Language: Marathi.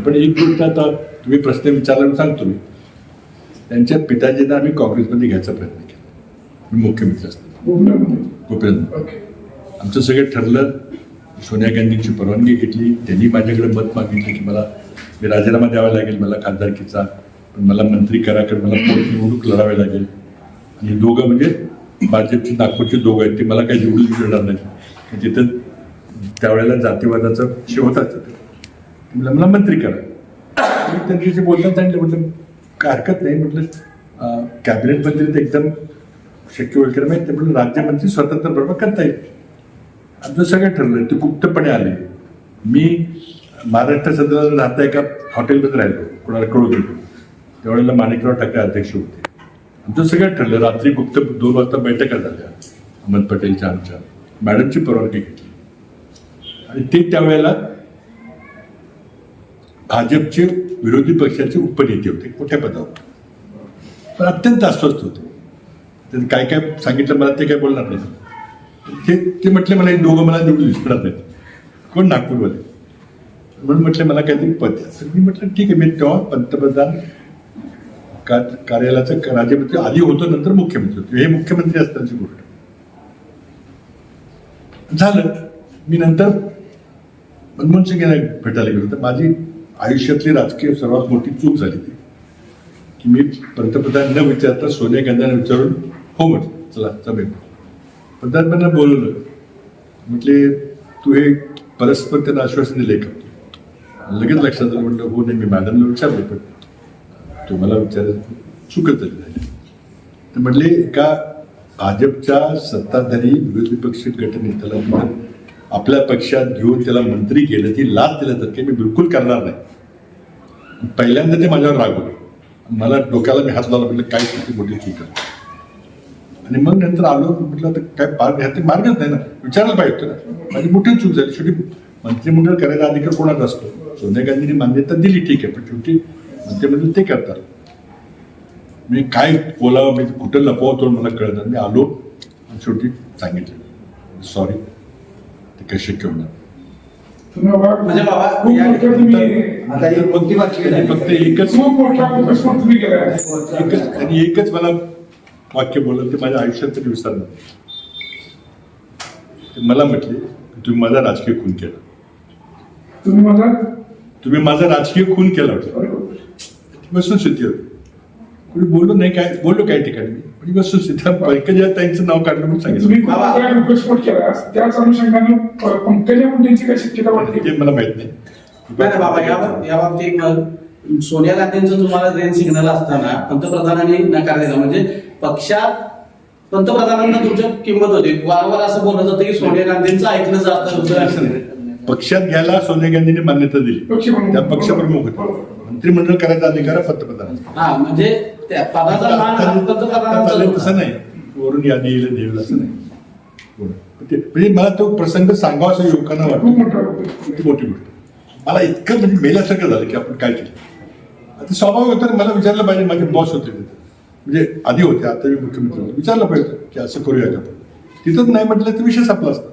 पण एक गोष्ट आता तुम्ही प्रश्न विचारला सांगतो मी, त्यांच्या पिताजींना आम्ही काँग्रेसमध्ये घ्यायचा प्रयत्न केला. मी मुख्यमंत्री असताना आमचं सगळं ठरलं. सोनिया गांधींची परवानगी घेतली, त्यांनी माझ्याकडे मत मागितलं की मी राजीनामा द्यावा लागेल मला खासदारकीचा, पण मला मंत्री करा, कारण मला निवडणूक लढावी लागेल. आणि दोघं म्हणजे भाजपची नागपूरचे दोघं आहेत, ते मला काही निवडून देणार नाही. तिथं त्यावेळेला जातीवादाचा विषय होताच. मला मंत्री करा. मी त्यांच्याशी बोलताना सांगितलं, म्हटलं काय हरकत नाही, म्हटलं कॅबिनेट मंत्री तर एकदम शक्य होईल, कारण ते म्हटलं राज्यमंत्री स्वतंत्र प्रभाव करता येईल. आमचं सगळं ठरलं. ते गुप्तपणे आले. मी महाराष्ट्र सदनाला राहता एका हॉटेलमध्ये राहिलो, कोणाला कळू देतो. त्यावेळेला माणिकराव ठाकरे अध्यक्ष होते. आमचं सगळं ठरलं. रात्री गुप्त 2 वाजता बैठका झाल्या अहमद पटेलच्या, आमच्या मॅडमची परवानगी घेतली. आणि ते त्यावेळेला भाजपचे विरोधी पक्षाचे उपनेते होते, मोठ्या पदावर, पण अत्यंत अस्वस्थ होते. त्यांनी काय काय सांगितलं मला ते काय बोलणार नाही. ते म्हटले मला हे दोघं मला निवडून दिसणार नाहीत. कोण? नागपूरमध्ये. म्हणून म्हटलं मला काहीतरी पद द्या. तर मी म्हटलं ठीक आहे. मी तेव्हा पंतप्रधान कार्यालयाचं राज्यमंत्री आधी होतो, नंतर मुख्यमंत्री होतो. हे मुख्यमंत्री असतानाची गोष्ट झालं. मी नंतर मनमोहन सिंग यांना भेटायला गेलो. तर माझी आयुष्यातली राजकीय सर्वात मोठी चूक झाली ती की मी पंतप्रधान न विचारता सोनिया गांधींना विचारून हो म्हटलं, चला जमेल. पंतप्रधानांना बोलवलं. म्हटले तू हे परस्पर त्यांना आश्वासन दिले का? लगेच लक्षात आलं. म्हटलं हो नाही, मी मॅडमला विचारले, पण तुम्हाला विचारायचं चुकत झाली. तर म्हटले एका भाजपच्या सत्ताधारी विरोधी पक्ष गटनेत्याला आपल्या पक्षात घेऊन त्याला मंत्री केलं, ती लाच दिलं तर मी बिलकुल करणार नाही. पहिल्यांदा ते माझ्यावर रागवले. मला डोक्याला मी हात लावला. म्हटलं काय किती मोठी चूक आहे. आणि मग नंतर आलो. म्हटलं तर काय मार्गच नाही ना, विचारायला पाहिजे होतं ना. माझी मोठी चूक झाली. शेवटी मंत्रिमंडळ करायचा अधिकार कोणाचा असतो? सोनिया गांधींनी मान्यता दिली, ठीक आहे, पण शेवटी मंत्रिमंडळ ते करतात. मी काय बोलावं, मी कुठं लपवतो मला कळत. मी आलो आणि शेवटी सांगितलं सॉरी, ते काही शक्य होणार. म्हणजे फक्त एकच मला वाक्य बोललं, ते माझ्या आयुष्यात तरी विसरणार. मला म्हटले तुम्ही माझा राजकीय खून केला. तुम्ही माझा राजकीय खून केला होता. वस्तुस्थिती होती. कोणी बोललो नाही, काय बोललो काही ठिकाणी, पण वस्तुस्थिती पंकजा ताईंचं नाव काढलं म्हणून सांगितलं. ते मला माहित नाही. बाबा या बाबतीत सोनिया गांधींचं तुम्हाला ग्रीन सिग्नल असताना पंतप्रधानांनी नकार दिला, म्हणजे पक्षात पंतप्रधानांना तुमच्या किंमत होती. वारंवार असं बोललं जातं की सोनिया गांधींचं ऐकलं जात होतं. पक्षात घ्यायला सोनिया गांधींनी मान्यता दिली. त्या पक्षप्रमुख होते. मंत्रिमंडळ करायचा अधिकार पंतप्रधान. हा, म्हणजे त्या पदाचा मान पंतप्रधानांचा तसं नाही, वरून यादी येईल देईल असं नाही. म्हणजे मला तो प्रसंग सांगावा असं युवकांना वाटतं. ती मोठी गोष्ट. मला इतकं म्हणजे मेल्यासारखं झालं की आपण काय केलं. आता स्वाभाविक होतं, मला विचारलं पाहिजे. माझे बॉस होते तिथे, म्हणजे आधी होते, आता मी मुख्यमंत्री होते. विचारलं पाहिजे की असं करूया का. तिथंच नाही म्हटलं तर विषय संपला असता.